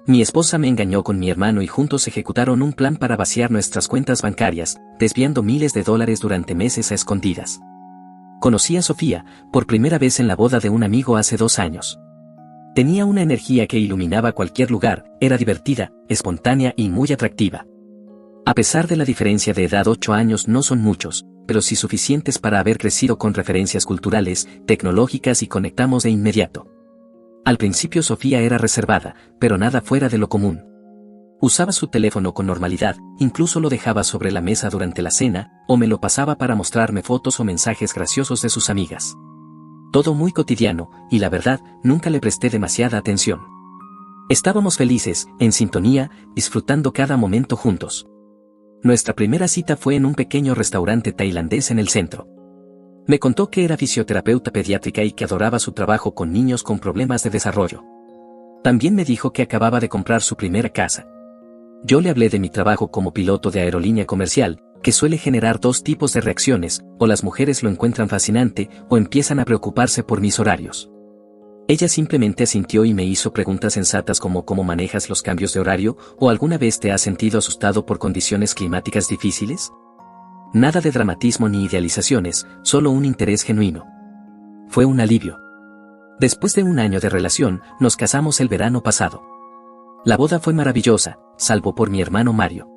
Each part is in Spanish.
Mi esposa me engañó con mi hermano y juntos ejecutaron un plan para vaciar nuestras cuentas bancarias, desviando miles de dólares durante meses a escondidas. Conocí a Sofía, por primera vez en la boda de un amigo hace 2 años. Tenía una energía que iluminaba cualquier lugar, era divertida, espontánea y muy atractiva. A pesar de la diferencia de edad, 8 años no son muchos, pero sí suficientes para haber crecido con referencias culturales, tecnológicas y conectamos de inmediato. Al principio Sofía era reservada, pero nada fuera de lo común. Usaba su teléfono con normalidad, incluso lo dejaba sobre la mesa durante la cena, o me lo pasaba para mostrarme fotos o mensajes graciosos de sus amigas. Todo muy cotidiano, y la verdad, nunca le presté demasiada atención. Estábamos felices, en sintonía, disfrutando cada momento juntos. Nuestra primera cita fue en un pequeño restaurante tailandés en el centro. Me contó que era fisioterapeuta pediátrica y que adoraba su trabajo con niños con problemas de desarrollo. También me dijo que acababa de comprar su primera casa. Yo le hablé de mi trabajo como piloto de aerolínea comercial, que suele generar 2 tipos de reacciones, o las mujeres lo encuentran fascinante, o empiezan a preocuparse por mis horarios. Ella simplemente asintió y me hizo preguntas sensatas como ¿cómo manejas los cambios de horario? ¿O alguna vez te has sentido asustado por condiciones climáticas difíciles? Nada de dramatismo ni idealizaciones, solo un interés genuino. Fue un alivio. Después de 1 año de relación, nos casamos el verano pasado. La boda fue maravillosa, salvo por mi hermano Mario.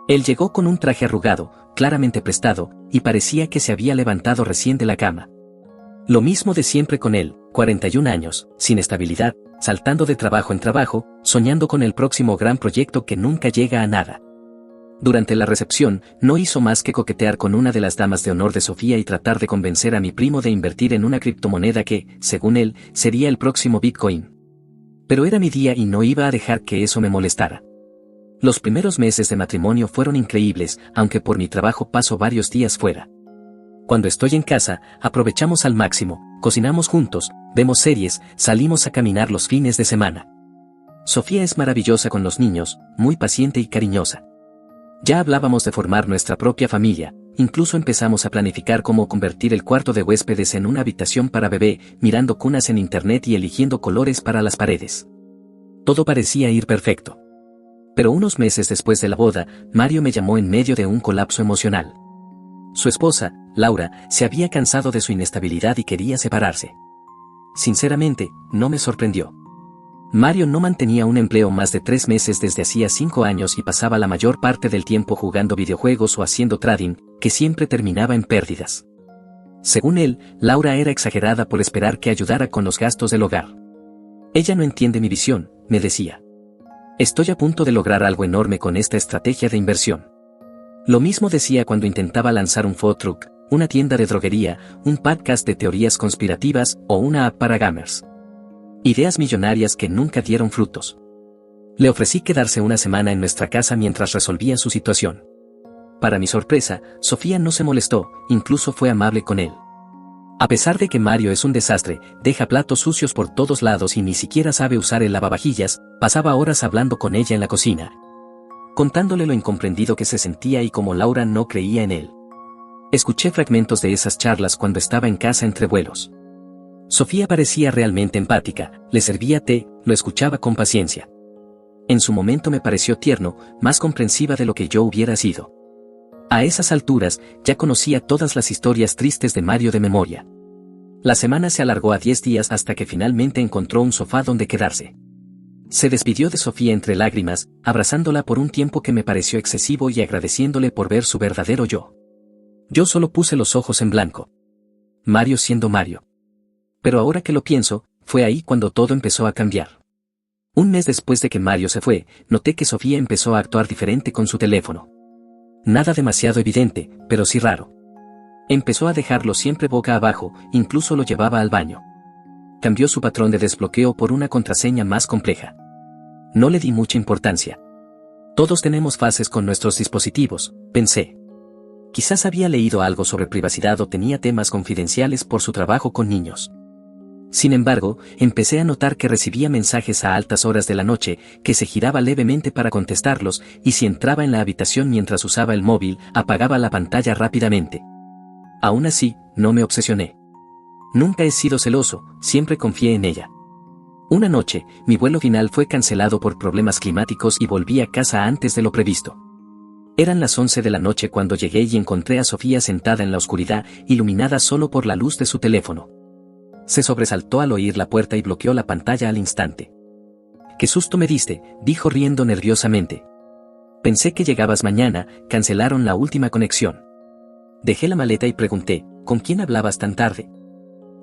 Él llegó con un traje arrugado, claramente prestado, y parecía que se había levantado recién de la cama. Lo mismo de siempre con él, 41 años, sin estabilidad, saltando de trabajo en trabajo, soñando con el próximo gran proyecto que nunca llega a nada. Durante la recepción, no hizo más que coquetear con una de las damas de honor de Sofía y tratar de convencer a mi primo de invertir en una criptomoneda que, según él, sería el próximo Bitcoin. Pero era mi día y no iba a dejar que eso me molestara. Los primeros meses de matrimonio fueron increíbles, aunque por mi trabajo paso varios días fuera. Cuando estoy en casa, aprovechamos al máximo, cocinamos juntos, vemos series, salimos a caminar los fines de semana. Sofía es maravillosa con los niños, muy paciente y cariñosa. Ya hablábamos de formar nuestra propia familia, incluso empezamos a planificar cómo convertir el cuarto de huéspedes en una habitación para bebé, mirando cunas en internet y eligiendo colores para las paredes. Todo parecía ir perfecto. Pero unos meses después de la boda, Mario me llamó en medio de un colapso emocional. Su esposa, Laura, se había cansado de su inestabilidad y quería separarse. Sinceramente, no me sorprendió. Mario no mantenía un empleo más de 3 meses desde hacía 5 años y pasaba la mayor parte del tiempo jugando videojuegos o haciendo trading, que siempre terminaba en pérdidas. Según él, Laura era exagerada por esperar que ayudara con los gastos del hogar. Ella no entiende mi visión, me decía. Estoy a punto de lograr algo enorme con esta estrategia de inversión. Lo mismo decía cuando intentaba lanzar un food truck, una tienda de droguería, un podcast de teorías conspirativas o una app para gamers. Ideas millonarias que nunca dieron frutos. Le ofrecí quedarse una semana en nuestra casa mientras resolvía su situación. Para mi sorpresa, Sofía no se molestó, incluso fue amable con él. A pesar de que Mario es un desastre, deja platos sucios por todos lados y ni siquiera sabe usar el lavavajillas, pasaba horas hablando con ella en la cocina, contándole lo incomprendido que se sentía y cómo Laura no creía en él. Escuché fragmentos de esas charlas cuando estaba en casa entre vuelos. Sofía parecía realmente empática, le servía té, lo escuchaba con paciencia. En su momento me pareció tierno, más comprensiva de lo que yo hubiera sido. A esas alturas, ya conocía todas las historias tristes de Mario de memoria. La semana se alargó a 10 días hasta que finalmente encontró un sofá donde quedarse. Se despidió de Sofía entre lágrimas, abrazándola por un tiempo que me pareció excesivo y agradeciéndole por ver su verdadero yo. Yo solo puse los ojos en blanco. Mario siendo Mario. Pero ahora que lo pienso, fue ahí cuando todo empezó a cambiar. Un mes después de que Mario se fue, noté que Sofía empezó a actuar diferente con su teléfono. Nada demasiado evidente, pero sí raro. Empezó a dejarlo siempre boca abajo, incluso lo llevaba al baño. Cambió su patrón de desbloqueo por una contraseña más compleja. No le di mucha importancia. Todos tenemos fases con nuestros dispositivos, pensé. Quizás había leído algo sobre privacidad o tenía temas confidenciales por su trabajo con niños. Sin embargo, empecé a notar que recibía mensajes a altas horas de la noche, que se giraba levemente para contestarlos, y si entraba en la habitación mientras usaba el móvil, apagaba la pantalla rápidamente. Aún así, no me obsesioné. Nunca he sido celoso, siempre confié en ella. Una noche, mi vuelo final fue cancelado por problemas climáticos y volví a casa antes de lo previsto. Eran las 11 de la noche cuando llegué y encontré a Sofía sentada en la oscuridad, iluminada solo por la luz de su teléfono. Se sobresaltó al oír la puerta y bloqueó la pantalla al instante. «¡Qué susto me diste!», dijo riendo nerviosamente. «Pensé que llegabas mañana, cancelaron la última conexión». Dejé la maleta y pregunté, «¿Con quién hablabas tan tarde?».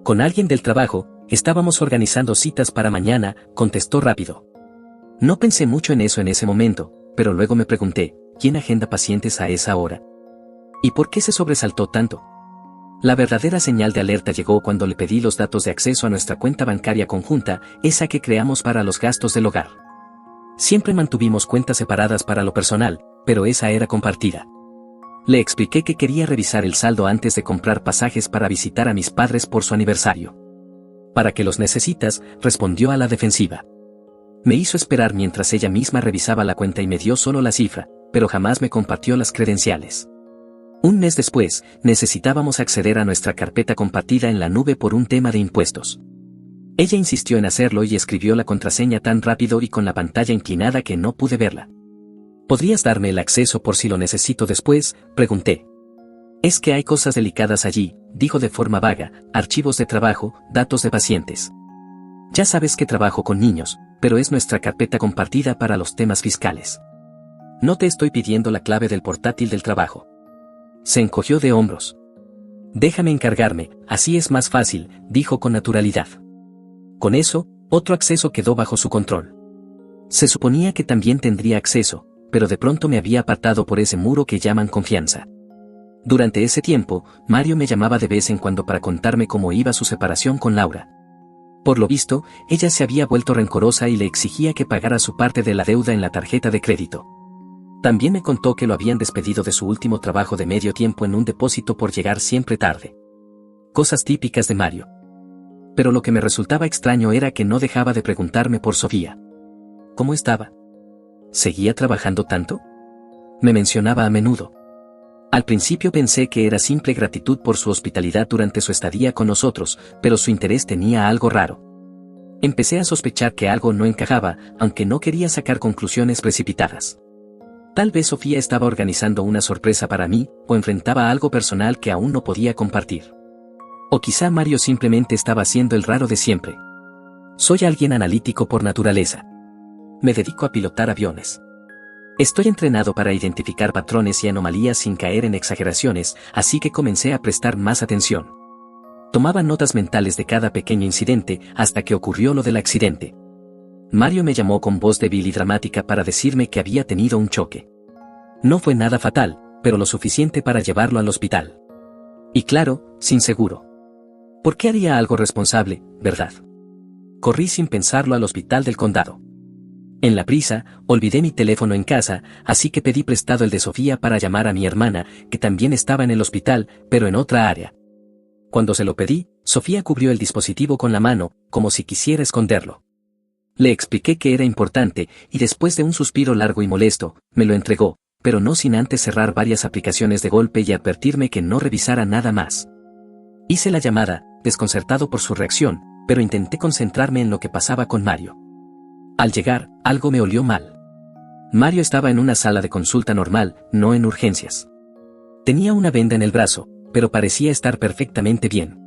«Con alguien del trabajo, estábamos organizando citas para mañana», contestó rápido. No pensé mucho en eso en ese momento, pero luego me pregunté, ¿quién agenda pacientes a esa hora? ¿Y por qué se sobresaltó tanto? La verdadera señal de alerta llegó cuando le pedí los datos de acceso a nuestra cuenta bancaria conjunta, esa que creamos para los gastos del hogar. Siempre mantuvimos cuentas separadas para lo personal, pero esa era compartida. Le expliqué que quería revisar el saldo antes de comprar pasajes para visitar a mis padres por su aniversario. «¿Para qué los necesitas?», respondió a la defensiva. Me hizo esperar mientras ella misma revisaba la cuenta y me dio solo la cifra, pero jamás me compartió las credenciales. Un mes después, necesitábamos acceder a nuestra carpeta compartida en la nube por un tema de impuestos. Ella insistió en hacerlo y escribió la contraseña tan rápido y con la pantalla inclinada que no pude verla. «¿Podrías darme el acceso por si lo necesito después?», pregunté. «Es que hay cosas delicadas allí», dijo de forma vaga, «archivos de trabajo, datos de pacientes. Ya sabes que trabajo con niños, pero es nuestra carpeta compartida para los temas fiscales. No te estoy pidiendo la clave del portátil del trabajo». Se encogió de hombros. «Déjame encargarme, así es más fácil», dijo con naturalidad. Con eso, otro acceso quedó bajo su control. Se suponía que también tendría acceso, pero de pronto me había apartado por ese muro que llaman confianza. Durante ese tiempo, Mario me llamaba de vez en cuando para contarme cómo iba su separación con Laura. Por lo visto, ella se había vuelto rencorosa y le exigía que pagara su parte de la deuda en la tarjeta de crédito. También me contó que lo habían despedido de su último trabajo de medio tiempo en un depósito por llegar siempre tarde. Cosas típicas de Mario. Pero lo que me resultaba extraño era que no dejaba de preguntarme por Sofía. ¿Cómo estaba? ¿Seguía trabajando tanto? Me mencionaba a menudo. Al principio pensé que era simple gratitud por su hospitalidad durante su estadía con nosotros, pero su interés tenía algo raro. Empecé a sospechar que algo no encajaba, aunque no quería sacar conclusiones precipitadas. Tal vez Sofía estaba organizando una sorpresa para mí, o enfrentaba algo personal que aún no podía compartir. O quizá Mario simplemente estaba siendo el raro de siempre. Soy alguien analítico por naturaleza. Me dedico a pilotar aviones. Estoy entrenado para identificar patrones y anomalías sin caer en exageraciones, así que comencé a prestar más atención. Tomaba notas mentales de cada pequeño incidente hasta que ocurrió lo del accidente. Mario me llamó con voz débil y dramática para decirme que había tenido un choque. No fue nada fatal, pero lo suficiente para llevarlo al hospital. Y claro, sin seguro. ¿Por qué haría algo responsable, verdad? Corrí sin pensarlo al hospital del condado. En la prisa, olvidé mi teléfono en casa, así que pedí prestado el de Sofía para llamar a mi hermana, que también estaba en el hospital, pero en otra área. Cuando se lo pedí, Sofía cubrió el dispositivo con la mano, como si quisiera esconderlo. Le expliqué que era importante, y después de un suspiro largo y molesto, me lo entregó, pero no sin antes cerrar varias aplicaciones de golpe y advertirme que no revisara nada más. Hice la llamada, desconcertado por su reacción, pero intenté concentrarme en lo que pasaba con Mario. Al llegar, algo me olió mal. Mario estaba en una sala de consulta normal, no en urgencias. Tenía una venda en el brazo, pero parecía estar perfectamente bien.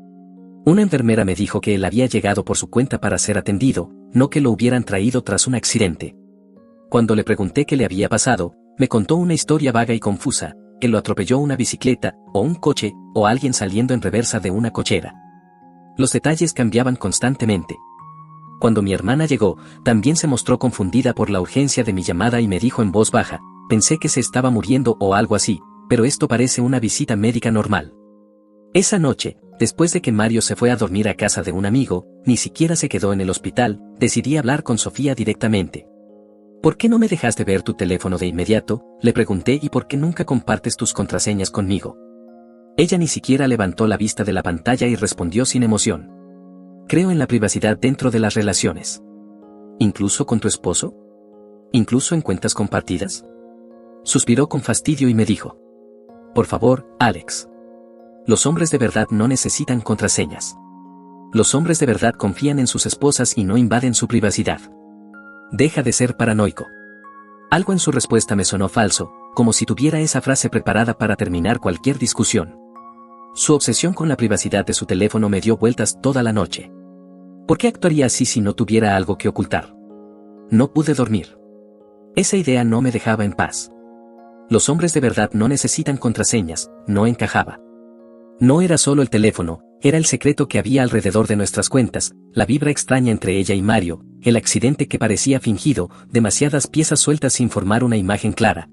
Una enfermera me dijo que él había llegado por su cuenta para ser atendido, no que lo hubieran traído tras un accidente. Cuando le pregunté qué le había pasado, me contó una historia vaga y confusa, que lo atropelló una bicicleta, o un coche, o alguien saliendo en reversa de una cochera. Los detalles cambiaban constantemente. Cuando mi hermana llegó, también se mostró confundida por la urgencia de mi llamada y me dijo en voz baja, pensé que se estaba muriendo o algo así, pero esto parece una visita médica normal. Esa noche, después de que Mario se fue a dormir a casa de un amigo, ni siquiera se quedó en el hospital, decidí hablar con Sofía directamente. ¿Por qué no me dejaste ver tu teléfono de inmediato?, le pregunté, y ¿por qué nunca compartes tus contraseñas conmigo? Ella ni siquiera levantó la vista de la pantalla y respondió sin emoción. Creo en la privacidad dentro de las relaciones. ¿Incluso con tu esposo? ¿Incluso en cuentas compartidas? Suspiró con fastidio y me dijo. Por favor, Alex. Los hombres de verdad no necesitan contraseñas. Los hombres de verdad confían en sus esposas y no invaden su privacidad. Deja de ser paranoico. Algo en su respuesta me sonó falso, como si tuviera esa frase preparada para terminar cualquier discusión. Su obsesión con la privacidad de su teléfono me dio vueltas toda la noche. ¿Por qué actuaría así si no tuviera algo que ocultar? No pude dormir. Esa idea no me dejaba en paz. Los hombres de verdad no necesitan contraseñas, no encajaba. No era solo el teléfono, era el secreto que había alrededor de nuestras cuentas, la vibra extraña entre ella y Mario, el accidente que parecía fingido, demasiadas piezas sueltas sin formar una imagen clara.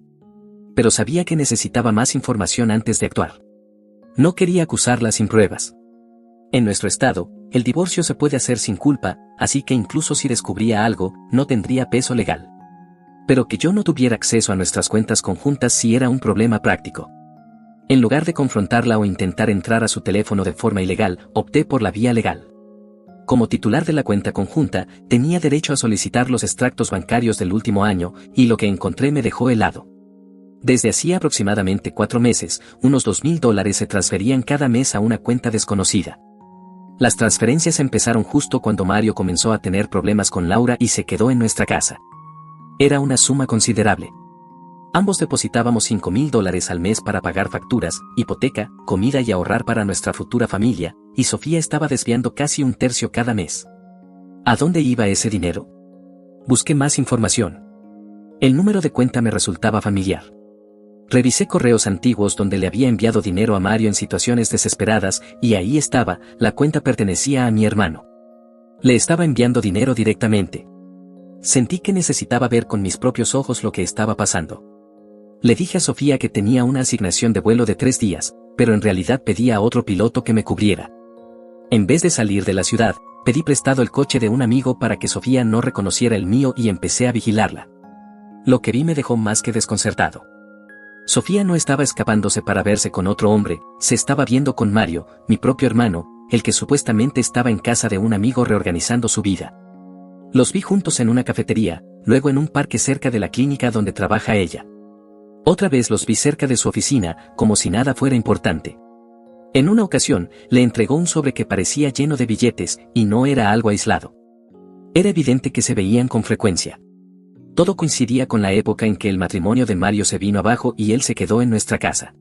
Pero sabía que necesitaba más información antes de actuar. No quería acusarla sin pruebas. En nuestro estado, el divorcio se puede hacer sin culpa, así que incluso si descubría algo, no tendría peso legal. Pero que yo no tuviera acceso a nuestras cuentas conjuntas sí era un problema práctico. En lugar de confrontarla o intentar entrar a su teléfono de forma ilegal, opté por la vía legal. Como titular de la cuenta conjunta, tenía derecho a solicitar los extractos bancarios del último año, y lo que encontré me dejó helado. Desde hacía aproximadamente 4 meses, unos $2,000 se transferían cada mes a una cuenta desconocida. Las transferencias empezaron justo cuando Mario comenzó a tener problemas con Laura y se quedó en nuestra casa. Era una suma considerable. Ambos depositábamos $5,000 al mes para pagar facturas, hipoteca, comida y ahorrar para nuestra futura familia, y Sofía estaba desviando casi 1/3 cada mes. ¿A dónde iba ese dinero? Busqué más información. El número de cuenta me resultaba familiar. Revisé correos antiguos donde le había enviado dinero a Mario en situaciones desesperadas, y ahí estaba, la cuenta pertenecía a mi hermano. Le estaba enviando dinero directamente. Sentí que necesitaba ver con mis propios ojos lo que estaba pasando. Le dije a Sofía que tenía una asignación de vuelo de 3 días, pero en realidad pedía a otro piloto que me cubriera. En vez de salir de la ciudad, pedí prestado el coche de un amigo para que Sofía no reconociera el mío y empecé a vigilarla. Lo que vi me dejó más que desconcertado. Sofía no estaba escapándose para verse con otro hombre, se estaba viendo con Mario, mi propio hermano, el que supuestamente estaba en casa de un amigo reorganizando su vida. Los vi juntos en una cafetería, luego en un parque cerca de la clínica donde trabaja ella. Otra vez los vi cerca de su oficina, como si nada fuera importante. En una ocasión, le entregó un sobre que parecía lleno de billetes, y no era algo aislado. Era evidente que se veían con frecuencia. Todo coincidía con la época en que el matrimonio de Mario se vino abajo y él se quedó en nuestra casa.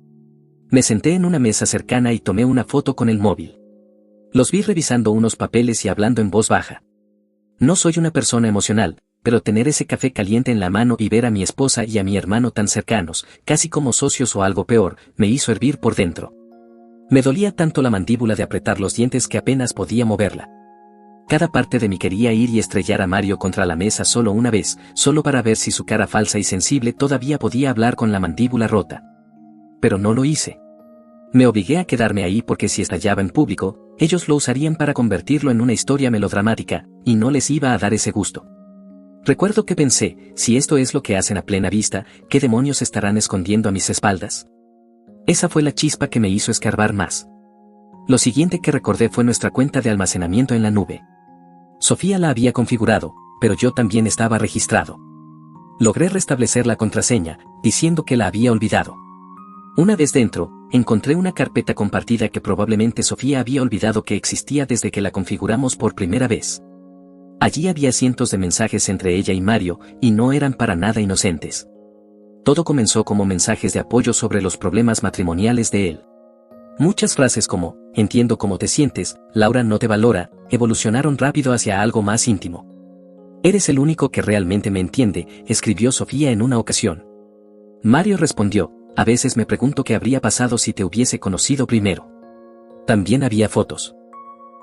Me senté en una mesa cercana y tomé una foto con el móvil. Los vi revisando unos papeles y hablando en voz baja. No soy una persona emocional, pero tener ese café caliente en la mano y ver a mi esposa y a mi hermano tan cercanos, casi como socios o algo peor, me hizo hervir por dentro. Me dolía tanto la mandíbula de apretar los dientes que apenas podía moverla. Cada parte de mí quería ir y estrellar a Mario contra la mesa solo una vez, solo para ver si su cara falsa y sensible todavía podía hablar con la mandíbula rota. Pero no lo hice. Me obligué a quedarme ahí porque si estallaba en público, ellos lo usarían para convertirlo en una historia melodramática, y no les iba a dar ese gusto. Recuerdo que pensé, si esto es lo que hacen a plena vista, ¿qué demonios estarán escondiendo a mis espaldas? Esa fue la chispa que me hizo escarbar más. Lo siguiente que recordé fue nuestra cuenta de almacenamiento en la nube. Sofía la había configurado, pero yo también estaba registrado. Logré restablecer la contraseña, diciendo que la había olvidado. Una vez dentro, encontré una carpeta compartida que probablemente Sofía había olvidado que existía desde que la configuramos por primera vez. Allí había cientos de mensajes entre ella y Mario, y no eran para nada inocentes. Todo comenzó como mensajes de apoyo sobre los problemas matrimoniales de él. Muchas frases como, entiendo cómo te sientes, Laura no te valora, evolucionaron rápido hacia algo más íntimo. Eres el único que realmente me entiende, escribió Sofía en una ocasión. Mario respondió, a veces me pregunto qué habría pasado si te hubiese conocido primero. También había fotos.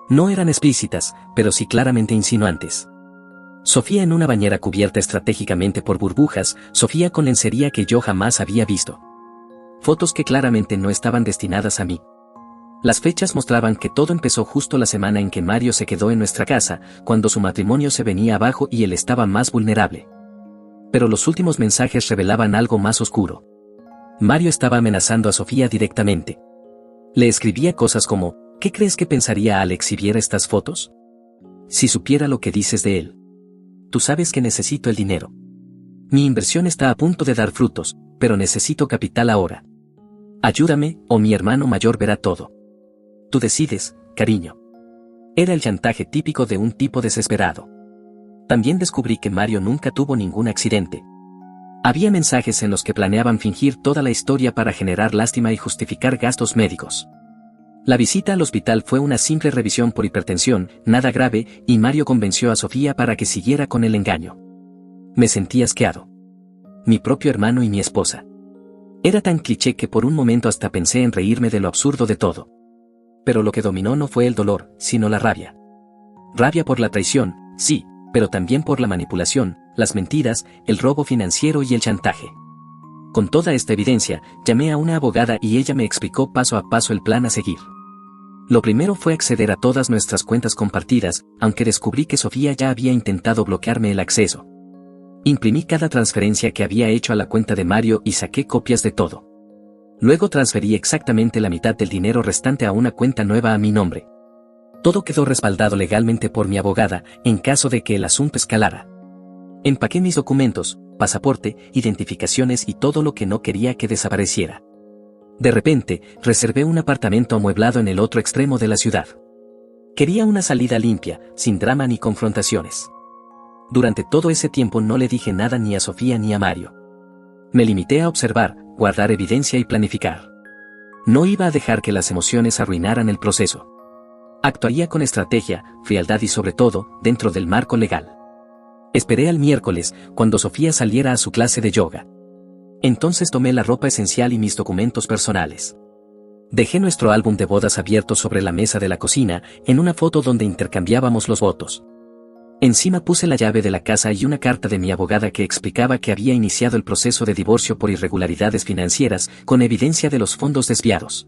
No eran explícitas, pero sí claramente insinuantes. Sofía en una bañera cubierta estratégicamente por burbujas, Sofía con lencería que yo jamás había visto. Fotos que claramente no estaban destinadas a mí. Las fechas mostraban que todo empezó justo la semana en que Mario se quedó en nuestra casa, cuando su matrimonio se venía abajo y él estaba más vulnerable. Pero los últimos mensajes revelaban algo más oscuro. Mario estaba amenazando a Sofía directamente. Le escribía cosas como, ¿qué crees que pensaría Alex si viera estas fotos? Si supiera lo que dices de él. Tú sabes que necesito el dinero. Mi inversión está a punto de dar frutos, pero necesito capital ahora. Ayúdame, o mi hermano mayor verá todo. Tú decides, cariño. Era el chantaje típico de un tipo desesperado. También descubrí que Mario nunca tuvo ningún accidente. Había mensajes en los que planeaban fingir toda la historia para generar lástima y justificar gastos médicos. La visita al hospital fue una simple revisión por hipertensión, nada grave, y Mario convenció a Sofía para que siguiera con el engaño. Me sentí asqueado. Mi propio hermano y mi esposa. Era tan cliché que por un momento hasta pensé en reírme de lo absurdo de todo. Pero lo que dominó no fue el dolor, sino la rabia. Rabia por la traición, sí, pero también por la manipulación, las mentiras, el robo financiero y el chantaje. Con toda esta evidencia, llamé a una abogada y ella me explicó paso a paso el plan a seguir. Lo primero fue acceder a todas nuestras cuentas compartidas, aunque descubrí que Sofía ya había intentado bloquearme el acceso. Imprimí cada transferencia que había hecho a la cuenta de Mario y saqué copias de todo. Luego transferí exactamente la mitad del dinero restante a una cuenta nueva a mi nombre. Todo quedó respaldado legalmente por mi abogada, en caso de que el asunto escalara. Empaqué mis documentos, pasaporte, identificaciones y todo lo que no quería que desapareciera. De repente, reservé un apartamento amueblado en el otro extremo de la ciudad. Quería una salida limpia, sin drama ni confrontaciones. Durante todo ese tiempo no le dije nada ni a Sofía ni a Mario. Me limité a observar, guardar evidencia y planificar. No iba a dejar que las emociones arruinaran el proceso. Actuaría con estrategia, frialdad y sobre todo, dentro del marco legal. Esperé al miércoles, cuando Sofía saliera a su clase de yoga. Entonces tomé la ropa esencial y mis documentos personales. Dejé nuestro álbum de bodas abierto sobre la mesa de la cocina, en una foto donde intercambiábamos los votos. Encima puse la llave de la casa y una carta de mi abogada que explicaba que había iniciado el proceso de divorcio por irregularidades financieras, con evidencia de los fondos desviados.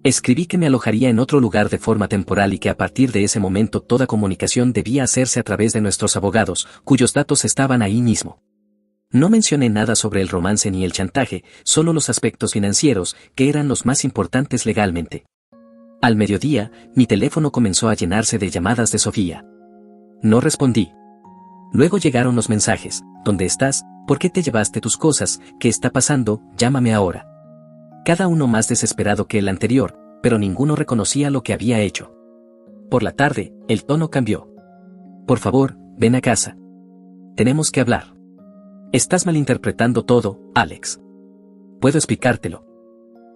Escribí que me alojaría en otro lugar de forma temporal y que a partir de ese momento toda comunicación debía hacerse a través de nuestros abogados, cuyos datos estaban ahí mismo. No mencioné nada sobre el romance ni el chantaje, solo los aspectos financieros, que eran los más importantes legalmente. Al mediodía, mi teléfono comenzó a llenarse de llamadas de Sofía. No respondí. Luego llegaron los mensajes: ¿dónde estás? ¿Por qué te llevaste tus cosas? ¿Qué está pasando? Llámame ahora. Cada uno más desesperado que el anterior, pero ninguno reconocía lo que había hecho. Por la tarde, el tono cambió. Por favor, ven a casa. Tenemos que hablar. Estás malinterpretando todo, Alex. Puedo explicártelo.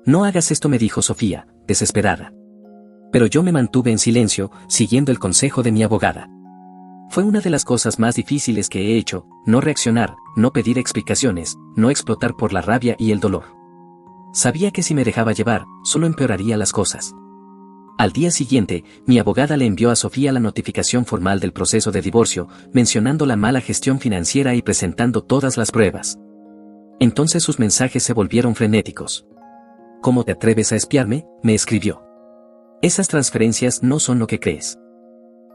No hagas esto, me dijo Sofía, desesperada. Pero yo me mantuve en silencio, siguiendo el consejo de mi abogada. Fue una de las cosas más difíciles que he hecho, no reaccionar, no pedir explicaciones, no explotar por la rabia y el dolor. Sabía que si me dejaba llevar, solo empeoraría las cosas. Al día siguiente, mi abogada le envió a Sofía la notificación formal del proceso de divorcio, mencionando la mala gestión financiera y presentando todas las pruebas. Entonces sus mensajes se volvieron frenéticos. ¿Cómo te atreves a espiarme?, me escribió. Esas transferencias no son lo que crees.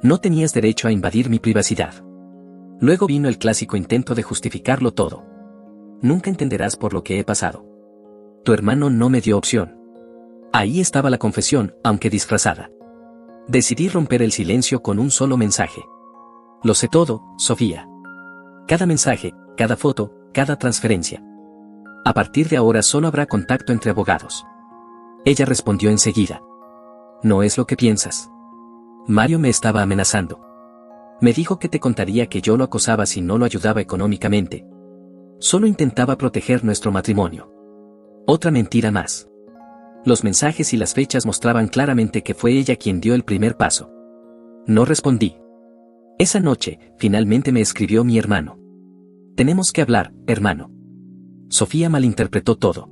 No tenías derecho a invadir mi privacidad. Luego vino el clásico intento de justificarlo todo. Nunca entenderás por lo que he pasado. Tu hermano no me dio opción. Ahí estaba la confesión, aunque disfrazada. Decidí romper el silencio con un solo mensaje. Lo sé todo, Sofía. Cada mensaje, cada foto, cada transferencia. A partir de ahora solo habrá contacto entre abogados. Ella respondió enseguida. No es lo que piensas. Mario me estaba amenazando. Me dijo que te contaría que yo lo acosaba si no lo ayudaba económicamente. Solo intentaba proteger nuestro matrimonio. Otra mentira más. Los mensajes y las fechas mostraban claramente que fue ella quien dio el primer paso. No respondí. Esa noche, finalmente me escribió mi hermano. Tenemos que hablar, hermano. Sofía malinterpretó todo.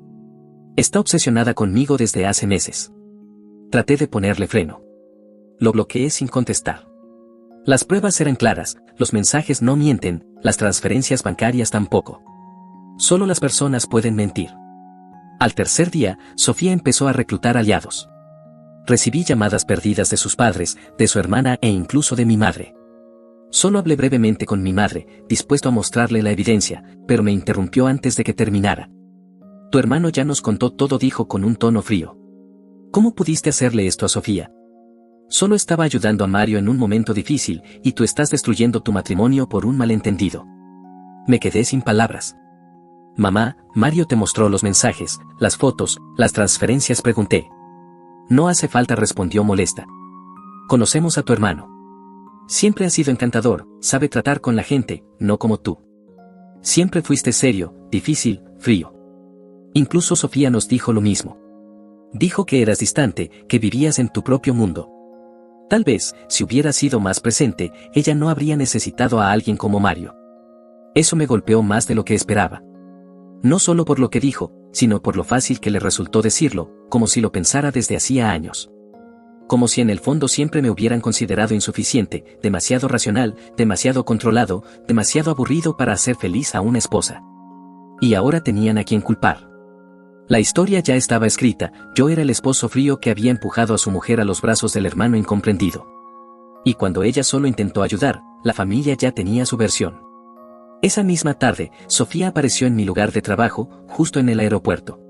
Está obsesionada conmigo desde hace meses. Traté de ponerle freno. Lo bloqueé sin contestar. Las pruebas eran claras, los mensajes no mienten, las transferencias bancarias tampoco. Solo las personas pueden mentir. Al tercer día, Sofía empezó a reclutar aliados. Recibí llamadas perdidas de sus padres, de su hermana e incluso de mi madre. Solo hablé brevemente con mi madre, dispuesto a mostrarle la evidencia, pero me interrumpió antes de que terminara. Tu hermano ya nos contó todo, dijo con un tono frío. ¿Cómo pudiste hacerle esto a Sofía? Solo estaba ayudando a Mario en un momento difícil, y tú estás destruyendo tu matrimonio por un malentendido. Me quedé sin palabras. Mamá, Mario te mostró los mensajes, las fotos, las transferencias, pregunté. No hace falta, respondió molesta. Conocemos a tu hermano. Siempre ha sido encantador, sabe tratar con la gente, no como tú. Siempre fuiste serio, difícil, frío. Incluso Sofía nos dijo lo mismo. Dijo que eras distante, que vivías en tu propio mundo. Tal vez, si hubiera sido más presente, ella no habría necesitado a alguien como Mario. Eso me golpeó más de lo que esperaba. No solo por lo que dijo, sino por lo fácil que le resultó decirlo, como si lo pensara desde hacía años. Como si en el fondo siempre me hubieran considerado insuficiente, demasiado racional, demasiado controlado, demasiado aburrido para hacer feliz a una esposa. Y ahora tenían a quien culpar. La historia ya estaba escrita, yo era el esposo frío que había empujado a su mujer a los brazos del hermano incomprendido. Y cuando ella solo intentó ayudar, la familia ya tenía su versión. Esa misma tarde, Sofía apareció en mi lugar de trabajo, justo en el aeropuerto.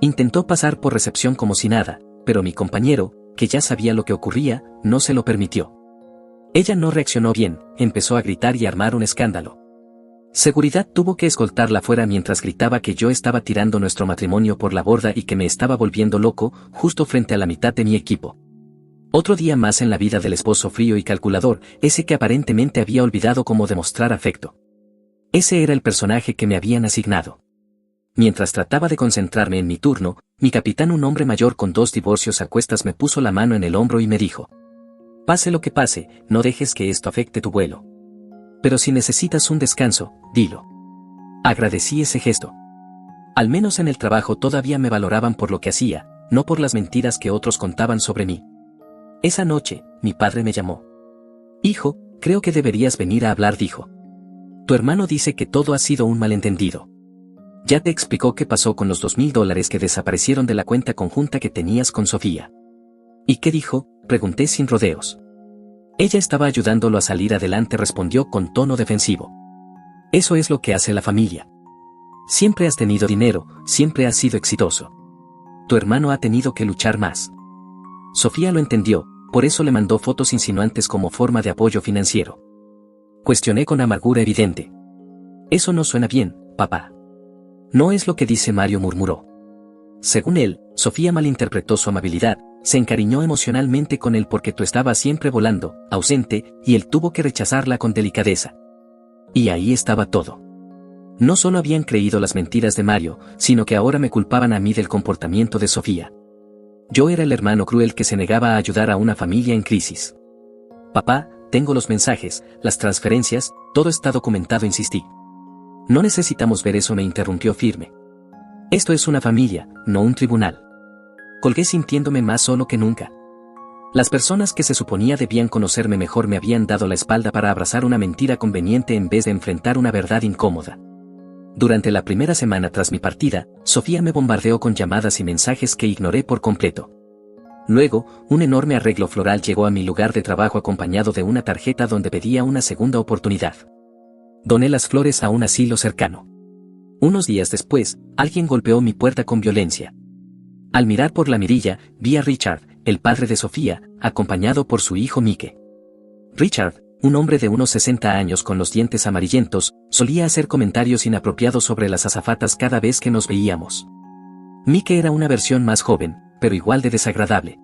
Intentó pasar por recepción como si nada, pero mi compañero, que ya sabía lo que ocurría, no se lo permitió. Ella no reaccionó bien, empezó a gritar y armar un escándalo. Seguridad tuvo que escoltarla fuera mientras gritaba que yo estaba tirando nuestro matrimonio por la borda y que me estaba volviendo loco, justo frente a la mitad de mi equipo. Otro día más en la vida del esposo frío y calculador, ese que aparentemente había olvidado cómo demostrar afecto. Ese era el personaje que me habían asignado. Mientras trataba de concentrarme en mi turno, mi capitán, un hombre mayor con 2 divorcios a cuestas, me puso la mano en el hombro y me dijo: pase lo que pase, no dejes que esto afecte tu vuelo. Pero si necesitas un descanso, dilo. Agradecí ese gesto. Al menos en el trabajo todavía me valoraban por lo que hacía, no por las mentiras que otros contaban sobre mí. Esa noche, mi padre me llamó. Hijo, creo que deberías venir a hablar, dijo. Tu hermano dice que todo ha sido un malentendido. Ya te explicó qué pasó con los $2,000 que desaparecieron de la cuenta conjunta que tenías con Sofía. ¿Y qué dijo?, pregunté sin rodeos. Ella estaba ayudándolo a salir adelante, respondió con tono defensivo. Eso es lo que hace la familia. Siempre has tenido dinero, siempre has sido exitoso. Tu hermano ha tenido que luchar más. Sofía lo entendió, por eso le mandó fotos insinuantes como forma de apoyo financiero. Cuestioné con amargura evidente. Eso no suena bien, papá. No es lo que dice Mario, murmuró. Según él, Sofía malinterpretó su amabilidad, se encariñó emocionalmente con él porque tú estabas siempre volando, ausente, y él tuvo que rechazarla con delicadeza. Y ahí estaba todo. No solo habían creído las mentiras de Mario, sino que ahora me culpaban a mí del comportamiento de Sofía. Yo era el hermano cruel que se negaba a ayudar a una familia en crisis. Papá, tengo los mensajes, las transferencias, todo está documentado, insistí. No necesitamos ver eso, me interrumpió firme. Esto es una familia, no un tribunal. Colgué sintiéndome más solo que nunca. Las personas que se suponía debían conocerme mejor me habían dado la espalda para abrazar una mentira conveniente en vez de enfrentar una verdad incómoda. Durante la primera semana tras mi partida, Sofía me bombardeó con llamadas y mensajes que ignoré por completo. Luego, un enorme arreglo floral llegó a mi lugar de trabajo acompañado de una tarjeta donde pedía una segunda oportunidad. Doné las flores a un asilo cercano. Unos días después, alguien golpeó mi puerta con violencia. Al mirar por la mirilla, vi a Richard, el padre de Sofía, acompañado por su hijo Mike. Richard, un hombre de unos 60 años con los dientes amarillentos, solía hacer comentarios inapropiados sobre las azafatas cada vez que nos veíamos. Mike era una versión más joven, pero igual de desagradable.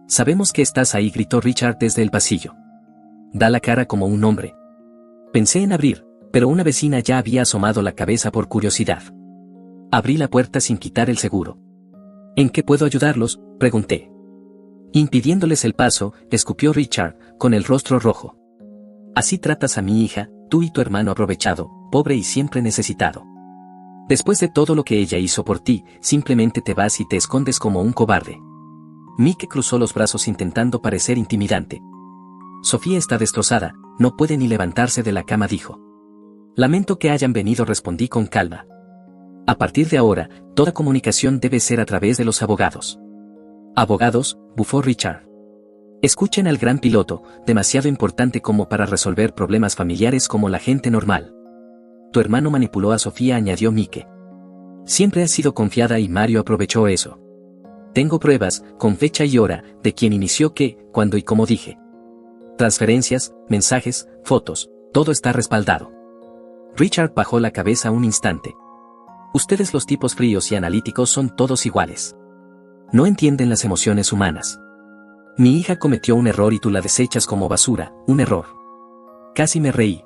Sabemos que estás ahí, gritó Richard desde el pasillo. Da la cara como un hombre. Pensé en abrir, pero una vecina ya había asomado la cabeza por curiosidad. Abrí la puerta sin quitar el seguro. ¿En qué puedo ayudarlos?, pregunté. Impidiéndoles el paso, escupió Richard, con el rostro rojo. Así tratas a mi hija, tú y tu hermano aprovechado, pobre y siempre necesitado. Después de todo lo que ella hizo por ti, simplemente te vas y te escondes como un cobarde. Mike cruzó los brazos intentando parecer intimidante. Sofía está destrozada, no puede ni levantarse de la cama, dijo. Lamento que hayan venido, respondí con calma. A partir de ahora, toda comunicación debe ser a través de los abogados. ¿Abogados?, bufó Richard. Escuchen al gran piloto, demasiado importante como para resolver problemas familiares como la gente normal. Tu hermano manipuló a Sofía, añadió Mike. Siempre has sido confiada y Mario aprovechó eso. Tengo pruebas, con fecha y hora, de quién inició qué, cuándo y cómo dije. Transferencias, mensajes, fotos, todo está respaldado. Richard bajó la cabeza un instante. Ustedes, los tipos fríos y analíticos, son todos iguales. No entienden las emociones humanas. Mi hija cometió un error y tú la desechas como basura, un error. Casi me reí.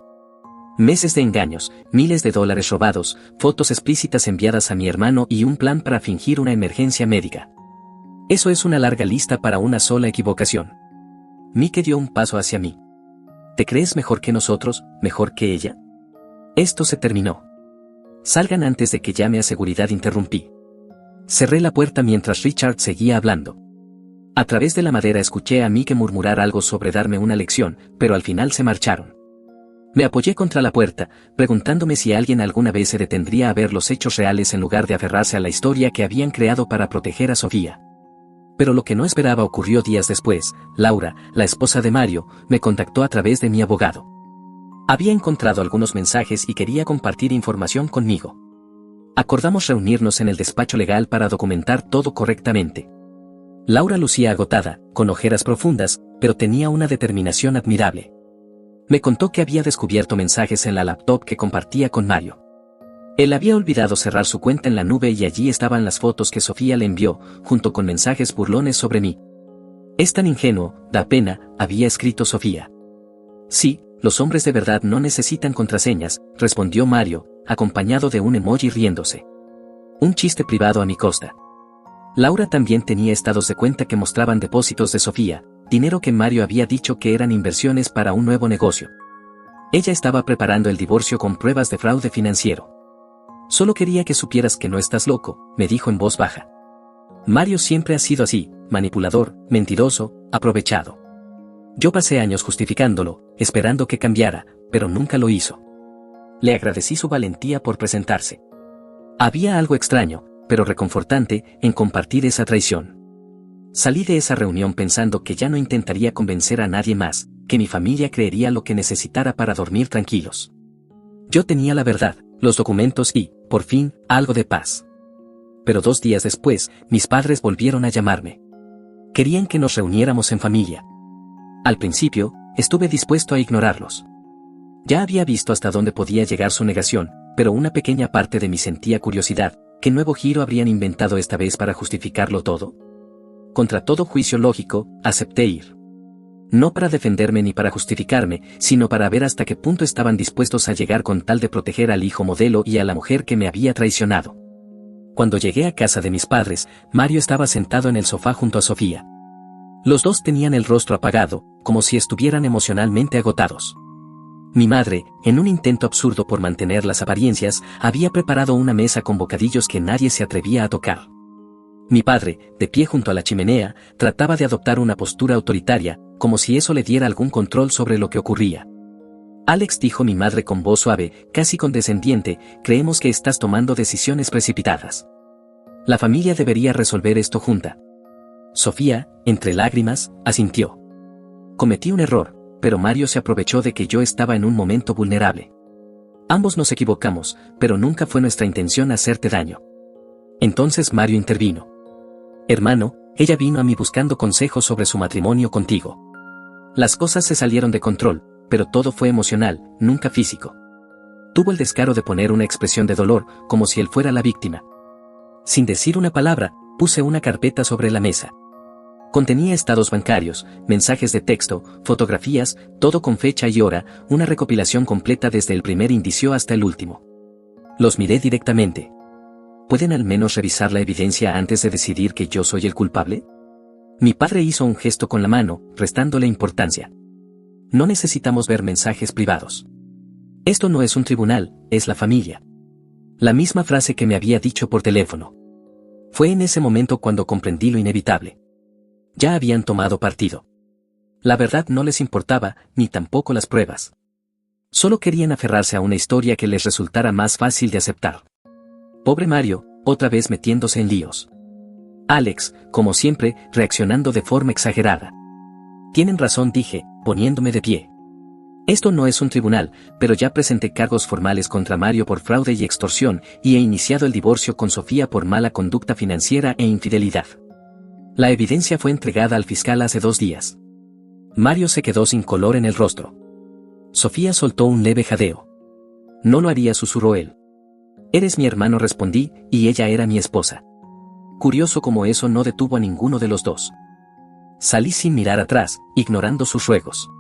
Meses de engaños, miles de dólares robados, fotos explícitas enviadas a mi hermano y un plan para fingir una emergencia médica. Eso es una larga lista para una sola equivocación. Mike dio un paso hacia mí. ¿Te crees mejor que nosotros, mejor que ella? Esto se terminó. Salgan antes de que llame a seguridad, interrumpí. Cerré la puerta mientras Richard seguía hablando. A través de la madera escuché a Mike murmurar algo sobre darme una lección, pero al final se marcharon. Me apoyé contra la puerta, preguntándome si alguien alguna vez se detendría a ver los hechos reales en lugar de aferrarse a la historia que habían creado para proteger a Sofía. Pero lo que no esperaba ocurrió días después. Laura, la esposa de Mario, me contactó a través de mi abogado. Había encontrado algunos mensajes y quería compartir información conmigo. Acordamos reunirnos en el despacho legal para documentar todo correctamente. Laura lucía agotada, con ojeras profundas, pero tenía una determinación admirable. Me contó que había descubierto mensajes en la laptop que compartía con Mario. Él había olvidado cerrar su cuenta en la nube y allí estaban las fotos que Sofía le envió, junto con mensajes burlones sobre mí. Es tan ingenuo, da pena, había escrito Sofía. Sí, los hombres de verdad no necesitan contraseñas, respondió Mario, acompañado de un emoji riéndose. Un chiste privado a mi costa. Laura también tenía estados de cuenta que mostraban depósitos de Sofía, dinero que Mario había dicho que eran inversiones para un nuevo negocio. Ella estaba preparando el divorcio con pruebas de fraude financiero. Solo quería que supieras que no estás loco, me dijo en voz baja. Mario siempre ha sido así, manipulador, mentiroso, aprovechado. Yo pasé años justificándolo, esperando que cambiara, pero nunca lo hizo. Le agradecí su valentía por presentarse. Había algo extraño, pero reconfortante, en compartir esa traición. Salí de esa reunión pensando que ya no intentaría convencer a nadie más, que mi familia creería lo que necesitara para dormir tranquilos. Yo tenía la verdad, los documentos y, por fin, algo de paz. Pero 2 días después, mis padres volvieron a llamarme. Querían que nos reuniéramos en familia. Al principio, estuve dispuesto a ignorarlos. Ya había visto hasta dónde podía llegar su negación, pero una pequeña parte de mí sentía curiosidad. ¿Qué nuevo giro habrían inventado esta vez para justificarlo todo? Contra todo juicio lógico, acepté ir. No para defenderme ni para justificarme, sino para ver hasta qué punto estaban dispuestos a llegar con tal de proteger al hijo modelo y a la mujer que me había traicionado. Cuando llegué a casa de mis padres, Mario estaba sentado en el sofá junto a Sofía. Los dos tenían el rostro apagado, como si estuvieran emocionalmente agotados. Mi madre, en un intento absurdo por mantener las apariencias, había preparado una mesa con bocadillos que nadie se atrevía a tocar. Mi padre, de pie junto a la chimenea, trataba de adoptar una postura autoritaria, como si eso le diera algún control sobre lo que ocurría. Alex, dijo mi madre con voz suave, casi condescendiente, creemos que estás tomando decisiones precipitadas. La familia debería resolver esto junta. Sofía, entre lágrimas, asintió. Cometí un error, pero Mario se aprovechó de que yo estaba en un momento vulnerable. Ambos nos equivocamos, pero nunca fue nuestra intención hacerte daño. Entonces Mario intervino. Hermano, ella vino a mí buscando consejos sobre su matrimonio contigo. Las cosas se salieron de control, pero todo fue emocional, nunca físico. Tuvo el descaro de poner una expresión de dolor, como si él fuera la víctima. Sin decir una palabra, puse una carpeta sobre la mesa. Contenía estados bancarios, mensajes de texto, fotografías, todo con fecha y hora, una recopilación completa desde el primer indicio hasta el último. Los miré directamente. ¿Pueden al menos revisar la evidencia antes de decidir que yo soy el culpable? Mi padre hizo un gesto con la mano, restándole importancia. No necesitamos ver mensajes privados. Esto no es un tribunal, es la familia. La misma frase que me había dicho por teléfono. Fue en ese momento cuando comprendí lo inevitable. Ya habían tomado partido. La verdad no les importaba, ni tampoco las pruebas. Solo querían aferrarse a una historia que les resultara más fácil de aceptar. Pobre Mario, otra vez metiéndose en líos. Alex, como siempre, reaccionando de forma exagerada. Tienen razón, dije, poniéndome de pie. Esto no es un tribunal, pero ya presenté cargos formales contra Mario por fraude y extorsión, y he iniciado el divorcio con Sofía por mala conducta financiera e infidelidad. La evidencia fue entregada al fiscal hace 2 días. Mario se quedó sin color en el rostro. Sofía soltó un leve jadeo. No lo haría, susurró él. Eres mi hermano, respondí, y ella era mi esposa. Curioso como eso no detuvo a ninguno de los dos. Salí sin mirar atrás, ignorando sus ruegos.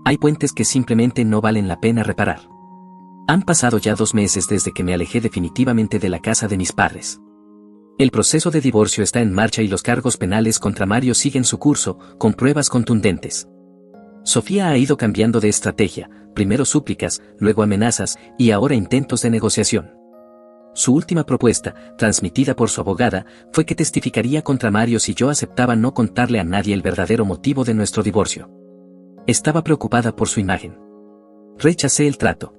Hay puentes que simplemente no valen la pena reparar. Han pasado ya 2 meses desde que me alejé definitivamente de la casa de mis padres. El proceso de divorcio está en marcha y los cargos penales contra Mario siguen su curso, con pruebas contundentes. Sofía ha ido cambiando de estrategia, primero súplicas, luego amenazas, y ahora intentos de negociación. Su última propuesta, transmitida por su abogada, fue que testificaría contra Mario si yo aceptaba no contarle a nadie el verdadero motivo de nuestro divorcio. Estaba preocupada por su imagen. Rechacé el trato.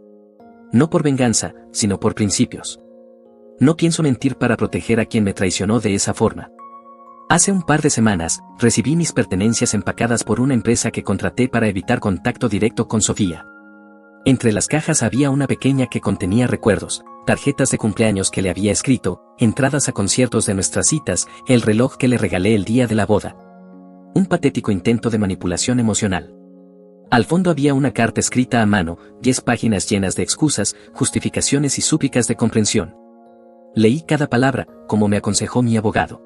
No por venganza, sino por principios. No pienso mentir para proteger a quien me traicionó de esa forma. Hace un par de semanas, recibí mis pertenencias empacadas por una empresa que contraté para evitar contacto directo con Sofía. Entre las cajas había una pequeña que contenía recuerdos, tarjetas de cumpleaños que le había escrito, entradas a conciertos de nuestras citas, el reloj que le regalé el día de la boda. Un patético intento de manipulación emocional. Al fondo había una carta escrita a mano, 10 páginas llenas de excusas, justificaciones y súplicas de comprensión. Leí cada palabra, como me aconsejó mi abogado.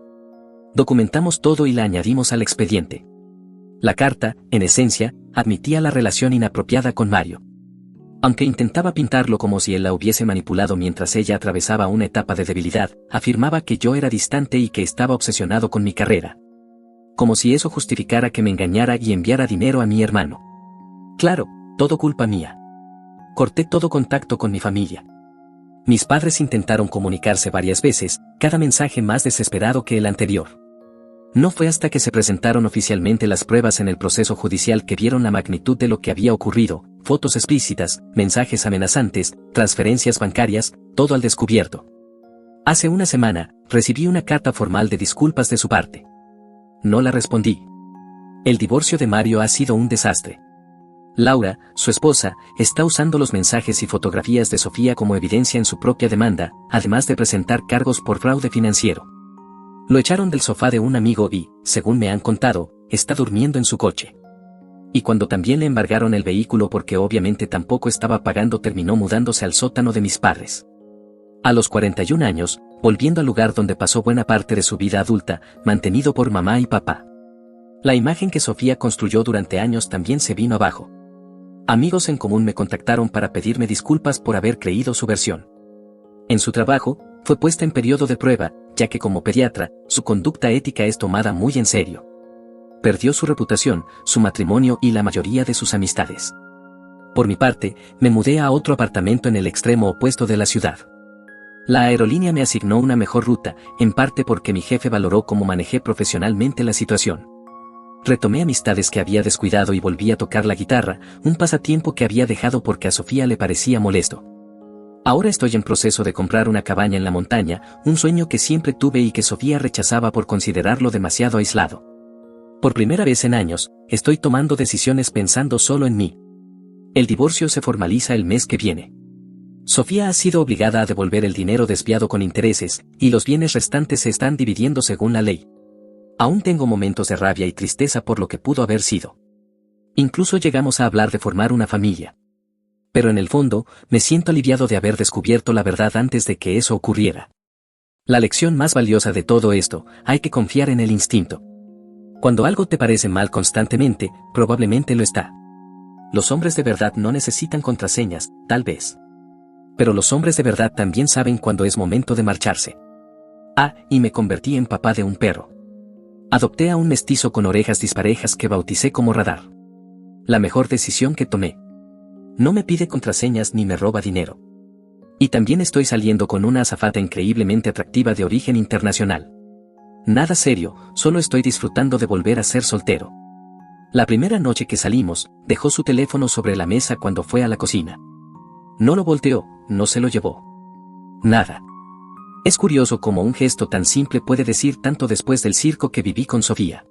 Documentamos todo y la añadimos al expediente. La carta, en esencia, admitía la relación inapropiada con Mario. Aunque intentaba pintarlo como si él la hubiese manipulado mientras ella atravesaba una etapa de debilidad, afirmaba que yo era distante y que estaba obsesionado con mi carrera. Como si eso justificara que me engañara y enviara dinero a mi hermano. Claro, todo culpa mía. Corté todo contacto con mi familia. Mis padres intentaron comunicarse varias veces, cada mensaje más desesperado que el anterior. No fue hasta que se presentaron oficialmente las pruebas en el proceso judicial que vieron la magnitud de lo que había ocurrido, fotos explícitas, mensajes amenazantes, transferencias bancarias, todo al descubierto. Hace una semana, recibí una carta formal de disculpas de su parte. No la respondí. El divorcio de Mario ha sido un desastre. Laura, su esposa, está usando los mensajes y fotografías de Sofía como evidencia en su propia demanda, además de presentar cargos por fraude financiero. Lo echaron del sofá de un amigo y, según me han contado, está durmiendo en su coche. Y cuando también le embargaron el vehículo porque obviamente tampoco estaba pagando, terminó mudándose al sótano de mis padres. A los 41 años, volviendo al lugar donde pasó buena parte de su vida adulta, mantenido por mamá y papá. La imagen que Sofía construyó durante años también se vino abajo. Amigos en común me contactaron para pedirme disculpas por haber creído su versión. En su trabajo, fue puesta en periodo de prueba, ya que como pediatra, su conducta ética es tomada muy en serio. Perdió su reputación, su matrimonio y la mayoría de sus amistades. Por mi parte, me mudé a otro apartamento en el extremo opuesto de la ciudad. La aerolínea me asignó una mejor ruta, en parte porque mi jefe valoró cómo manejé profesionalmente la situación. Retomé amistades que había descuidado y volví a tocar la guitarra, un pasatiempo que había dejado porque a Sofía le parecía molesto. Ahora estoy en proceso de comprar una cabaña en la montaña, un sueño que siempre tuve y que Sofía rechazaba por considerarlo demasiado aislado. Por primera vez en años, estoy tomando decisiones pensando solo en mí. El divorcio se formaliza el mes que viene. Sofía ha sido obligada a devolver el dinero desviado con intereses, y los bienes restantes se están dividiendo según la ley. Aún tengo momentos de rabia y tristeza por lo que pudo haber sido. Incluso llegamos a hablar de formar una familia. Pero en el fondo, me siento aliviado de haber descubierto la verdad antes de que eso ocurriera. La lección más valiosa de todo esto, hay que confiar en el instinto. Cuando algo te parece mal constantemente, probablemente lo está. Los hombres de verdad no necesitan contraseñas, tal vez. Pero los hombres de verdad también saben cuando es momento de marcharse. Y me convertí en papá de un perro. Adopté a un mestizo con orejas disparejas que bauticé como Radar. La mejor decisión que tomé. No me pide contraseñas ni me roba dinero. Y también estoy saliendo con una azafata increíblemente atractiva de origen internacional. Nada serio, solo estoy disfrutando de volver a ser soltero. La primera noche que salimos, dejó su teléfono sobre la mesa cuando fue a la cocina. No lo volteó, no se lo llevó. Nada. Es curioso cómo un gesto tan simple puede decir tanto después del circo que viví con Sofía.